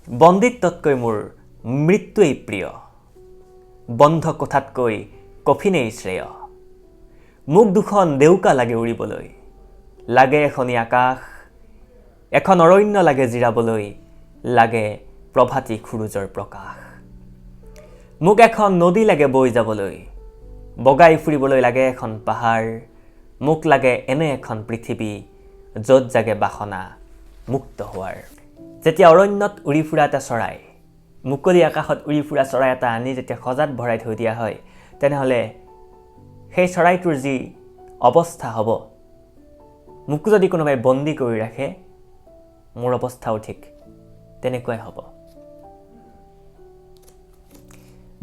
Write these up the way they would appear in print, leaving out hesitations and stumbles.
বন্দিত্বতকৈ মোৰ মৃত্যুৱেই প্ৰিয় বন্ধ কোঠাতকৈ কফিনেই শ্ৰেয় মোক দুখন দেউকা লাগে উৰিবলৈ লাগে এখনি আকাশ এখন অৰণ্য লাগে জিৰাবলৈ লাগে প্ৰভাতী খুৰুজৰ প্ৰকাশ মোক এখন নদী লাগে বৈ যাবলৈ বগাই ফুৰিবলৈ লাগে এখন পাহাৰ মোক লাগে এনে এখন পৃথিৱী য'ত জাগে বাসনা মুক্ত হোৱাৰ যেতিয়া অৰণ্যত উৰি ফুৰা এটা চৰাই মুকলি আকাশত উৰি ফুৰা চৰাই এটা আনি যেতিয়া সজাত ভৰাই থৈ দিয়া হয় তেনেহ'লে সেই চৰাইটোৰ যি অৱস্থা হ'ব মোক যদি কোনোবাই বন্দী কৰি ৰাখে মোৰ অৱস্থাও ঠিক তেনেকুৱাই হ'ব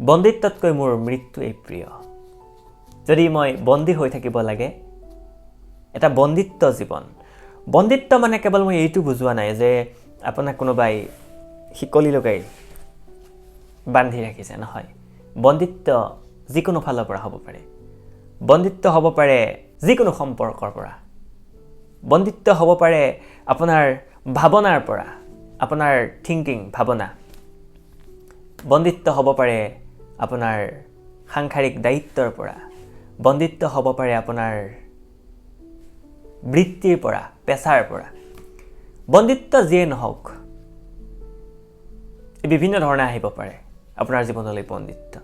বন্দিত্বতকৈ মোৰ মৃত্যুৱেই প্ৰিয় যদি মই বন্দী হৈ থাকিব লাগে এটা বন্দিত্ব জীৱন বন্দিত্ব মানে কেৱল মই এইটো বুজোৱা নাই যে আপোনাক কোনোবাই শিকলি লগাই বান্ধি ৰাখিছে নহয় বন্দিত্ব যিকোনো ফালৰ পৰা হ'ব পাৰে বন্দিত্ব হ'ব পাৰে যিকোনো সম্পৰ্কৰ পৰা বন্দিত্ব হ'ব পাৰে আপোনাৰ ভাৱনাৰ পৰা আপোনাৰ থিংকিং ভাৱনা বন্দিত্ব হ'ব পাৰে আপোনাৰ সাংসাৰিক দায়িত্বৰ পৰা বন্দিত্ব হ'ব পাৰে আপোনাৰ বৃত্তিৰ পৰা পেছাৰ পৰা বন্দিত্ব যিয়ে নহওক বিভিন্ন ধৰণে আহিব পাৰে আপোনাৰ জীৱনলৈ বন্দিত্ব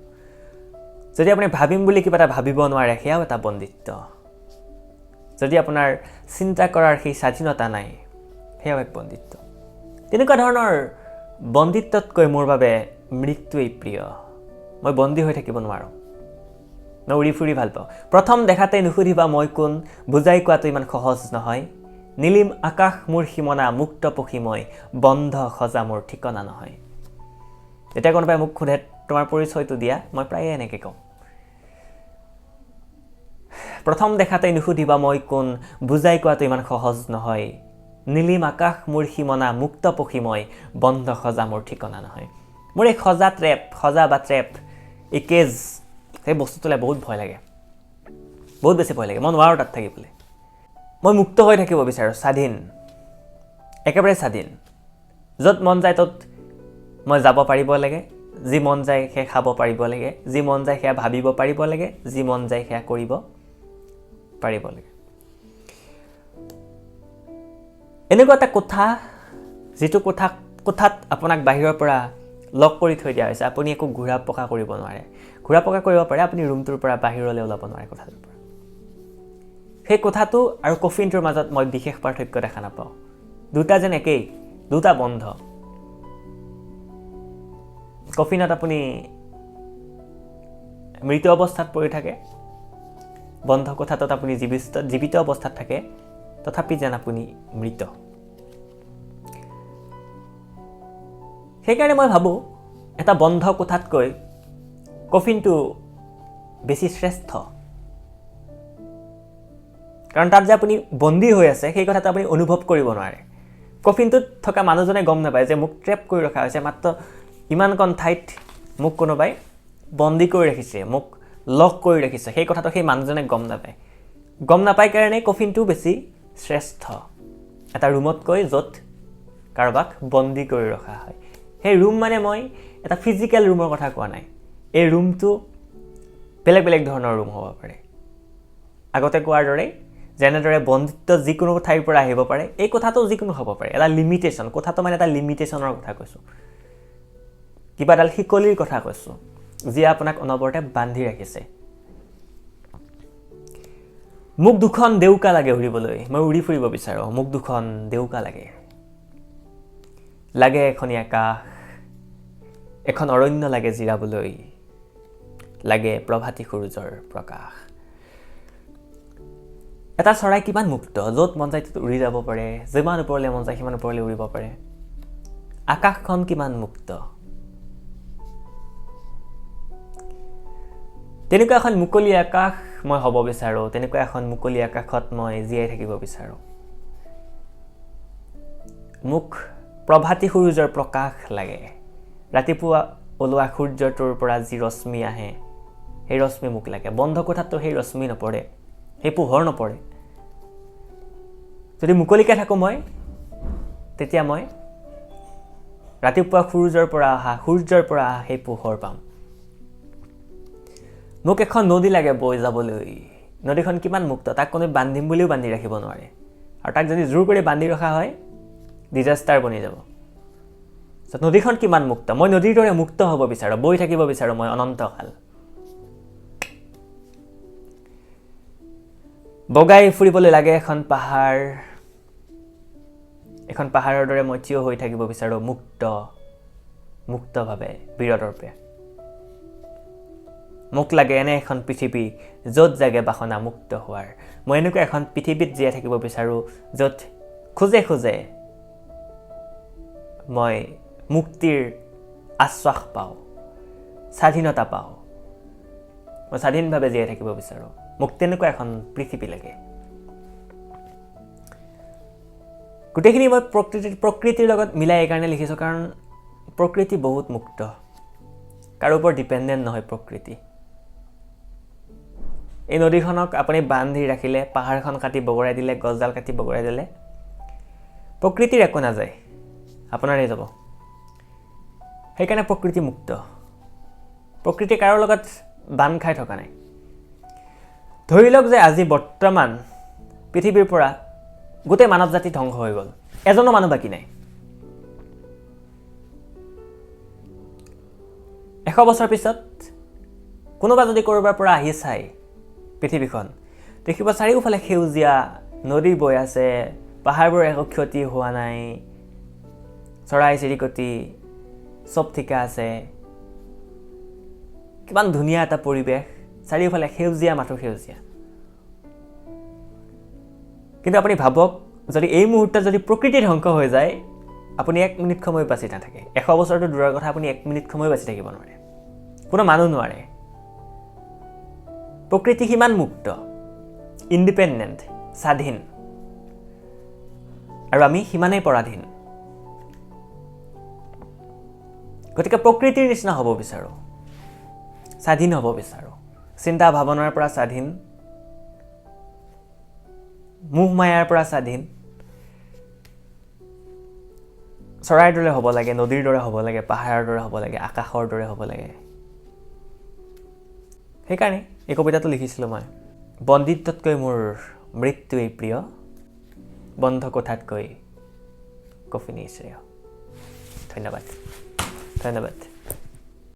যদি আপুনি ভাবিম বুলি কিবা এটা ভাবিব নোৱাৰে সেয়াও এটা বন্দিত্ব যদি আপোনাৰ চিন্তা কৰাৰ সেই স্বাধীনতা নাই সেয়াও এক বন্দিত্ব তেনেকুৱা ধৰণৰ বন্দিত্বতকৈ মোৰ বাবে মৃত্যুৱেই প্ৰিয় মই বন্দী হৈ থাকিব নোৱাৰোঁ মই উৰি ফুৰি ভাল পাওঁ প্ৰথম দেখাতে নুসুধিবা মই কোন বুজাই কোৱাটো ইমান সহজ নহয় নীলিম আকাশ মোৰ সীমনা মুক্ত পখী মই বন্ধ সজা মোৰ ঠিকনা নহয় যেতিয়া কোনোবাই মোক সোধে তোমাৰ পৰিচয়টো দিয়া মই প্ৰায়ে এনেকৈ কওঁ প্ৰথম দেখাতে নুসুধিবা মই কোন বুজাই কোৱাটো ইমান সহজ নহয় নীলিম আকাশ মোৰ সীমনা মুক্ত পখী মই বন্ধ সজা মোৰ ঠিকনা নহয় মোৰ এই সজা বা ট্ৰেপ এই কেজ সেই বস্তুটোলৈ বহুত ভয় লাগে বহুত বেছি ভয় লাগে মই নোৱাৰোঁ তাত থাকিবলৈ মই মুক্ত হৈ থাকিব বিচাৰোঁ স্বাধীন একেবাৰে স্বাধীন য'ত মন যায় ত'ত মই যাব পাৰিব লাগে যি মন যায় সেয়া খাব পাৰিব লাগে যি মন যায় সেয়া ভাবিব পাৰিব লাগে যি মন যায় সেয়া কৰিব পাৰিব লাগে এনেকুৱা এটা কোঠা যিটো কোঠাত আপোনাক বাহিৰৰ পৰা লক কৰি থৈ দিয়া হৈছে আপুনি একো ঘূৰা পকা কৰিব নোৱাৰে ঘূৰা পকা কৰিব পাৰে আপুনি ৰুমটোৰ পৰা বাহিৰলৈ ওলাব নোৱাৰে কোঠাটোৰ পৰা সেই কোঠাটো আৰু কফিনটোৰ মাজত মই বিশেষ পাৰ্থক্য দেখা নাপাওঁ দুটা যেন একেই দুটা বন্ধ কফিনত আপুনি মৃত অৱস্থাত পৰি থাকে বন্ধ কোঠাটোত আপুনি জীৱিত অৱস্থাত থাকে তথাপি যেন আপুনি মৃত সেইকাৰণে মই ভাবোঁ এটা বন্ধ কোঠাতকৈ কফিনটো বেছি শ্ৰেষ্ঠ কাৰণ তাত যে আপুনি বন্দী হৈ আছে সেই কথাটো আপুনি অনুভৱ কৰিব নোৱাৰে কফিনটোত থকা মানুহজনে গম নাপায় যে মোক ট্ৰেপ কৰি ৰখা হৈছে মাত্ৰ ইমানকণ ঠাইত মোক কোনোবাই বন্দী কৰি ৰাখিছে মোক লক কৰি ৰাখিছে সেই কথাটো সেই মানুহজনে গম নাপায় কাৰণে কফিনটো বেছি শ্ৰেষ্ঠ এটা ৰুমতকৈ য'ত কাৰোবাক বন্দী কৰি ৰখা হয় সেই ৰুম মানে মই এটা ফিজিকেল ৰুমৰ কথা কোৱা নাই এই ৰুমটো বেলেগ বেলেগ ধৰণৰ ৰুম হ'ব পাৰে আগতে কোৱাৰ দৰে যেনেদৰে বন্দিত্ব যিকোনো ঠাইৰ পৰা আহিব পাৰে এই কথাটো যিকোনো হ'ব পাৰে এটা লিমিটেশ্যন কথাটো মানে এটা লিমিটেশ্যনৰ কথা কৈছোঁ কিবা এডাল শিকলিৰ কথা কৈছোঁ যিয়ে আপোনাক অনবৰতে বান্ধি ৰাখিছে মোক দুখন দেউকা লাগে উৰিবলৈ মই উৰি ফুৰিব বিচাৰোঁ মোক দুখন দেউকা লাগে এখনি আকাশ এখন অৰণ্য লাগে জিৰাবলৈ লাগে প্ৰভাতী সূৰুজৰ প্ৰকাশ এটা চৰাই কিমান মুক্ত য'ত মন যায় উৰি যাব পাৰে যিমান ওপৰলৈ মন যায় সিমান ওপৰলৈ উৰিব পাৰে আকাশখন কিমান মুক্ত তেনেকুৱা এখন মুকলি আকাশ মই হ'ব বিচাৰোঁ তেনেকুৱা এখন মুকলি আকাশত মই জীয়াই থাকিব বিচাৰোঁ মোক প্ৰভাতী সূৰুজৰ প্ৰকাশ লাগে ৰাতিপুৱা ওলোৱা সূৰ্যটোৰ পৰা যি ৰশ্মি আহে সেই ৰশ্মি মোক লাগে বন্ধ কোঠাততো সেই ৰশ্মি নপৰে সেই পোহৰ নপৰে যদি মুকলিকৈ থাকোঁ মই তেতিয়া মই ৰাতিপুৱা সূৰ্যৰ পৰা অহা সেই পোহৰ পাম। মোক এখন নদী লাগে বৈ যাবলৈ। নদীখন কিমান মুক্ত, তাক কোনো বান্ধিম বুলিও বান্ধি ৰাখিব নোৱাৰে। আৰু তাক যদি জোৰ কৰি বান্ধি ৰখা হয়, ডিজাষ্টাৰ বনি যাব। নদীখন কিমান মুক্ত, মই নদীৰ দৰে মুক্ত হ'ব বিচাৰোঁ, বৈ থাকিব বিচাৰোঁ মই অনন্তকাল। বগাই ফুৰিবলৈ লাগে এখন পাহাৰ, এখন পাহাৰৰ দৰে মই থিয় হৈ থাকিব বিচাৰোঁ মুক্তভাৱে, বীৰদৰ্পে। মোক লাগে এনে এখন পৃথিৱী য'ত জাগে বাসনা মুক্ত হোৱাৰ। মই এনেকুৱা এখন পৃথিৱীত জীয়াই থাকিব বিচাৰোঁ য'ত খোজে খোজে মই মুক্তিৰ আশ্বাস পাওঁ, স্বাধীনতা পাওঁ। মই স্বাধীনভাৱে জীয়াই থাকিব বিচাৰোঁ। মোক তেনেকুৱা এখন পৃথিৱী লাগে। গোটেইখিনি মই প্ৰকৃতিৰ লগত মিলাই এইকাৰণে লিখিছোঁ, কাৰণ প্ৰকৃতি বহুত মুক্ত, কাৰো ওপৰত ডিপেণ্ডেণ্ট নহয় প্ৰকৃতি। এই নদীখনক আপুনি বান্ধি ৰাখিলে, পাহাৰখন কাটি বগৰাই দিলে, গছডাল কাটি বগৰাই দিলে, প্ৰকৃতিৰ একো নাযায়, আপোনাৰেই যাব। সেইকাৰণে প্ৰকৃতি মুক্ত। প্ৰকৃতি কাৰো লগত বান্ধ খাই থকা নাই। ধৰি লওক যে আজি বৰ্তমান পৃথিৱীৰ পৰা গোটেই মানৱ জাতি ধ্বংস হৈ গ'ল, এজনো মানুহ বাকী নাই। 100 বছৰ পিছত কোনোবা যদি ক'ৰবাৰ পৰা আহি চাই পৃথিৱীখন, দেখিব চাৰিওফালে সেউজীয়া, নদী বৈ আছে, পাহাৰবোৰ একো ক্ষতি হোৱা নাই, চৰাই চিৰিকটি চব ঠিকে আছে, কিমান ধুনীয়া এটা পৰিৱেশ, চাৰিওফালে সেউজীয়া, মাথো সেউজীয়া। কিন্তু আপুনি ভাবক, যদি এই মুহূৰ্তত যদি প্ৰকৃতি ধ্বংস হৈ যায়, আপুনি 1 মিনিট সময় বাচি নাথাকে। 100 বছৰটো দূৰৰ কথা, আপুনি 1 মিনিট সময় বাচি থাকিব নোৱাৰে, কোনো মানুহ নোৱাৰে। প্ৰকৃতি সিমান মুক্ত, ইণ্ডিপেণ্ডেণ্ট, স্বাধীন, আৰু আমি সিমানেই পৰাধীন। গতিকে প্ৰকৃতিৰ নিচিনা হ'ব বিচাৰোঁ, স্বাধীন হ'ব বিচাৰোঁ, চিন্তা ভাৱনাৰ পৰা স্বাধীন, মোহ মায়াৰ পৰা স্বাধীন। চৰাইৰ দৰে হ'ব লাগে, নদীৰ দৰে হ'ব লাগে, পাহাৰৰ দৰে হ'ব লাগে, আকাশৰ দৰে হ'ব লাগে। সেইকাৰণে এই কবিতাটো লিখিছিলোঁ মই। বন্দিত্বতকৈ মোৰ মৃত্যুৱেই প্ৰিয়, বন্ধ কোঠাতকৈ কফিনেই শ্ৰেয়। ধন্যবাদ।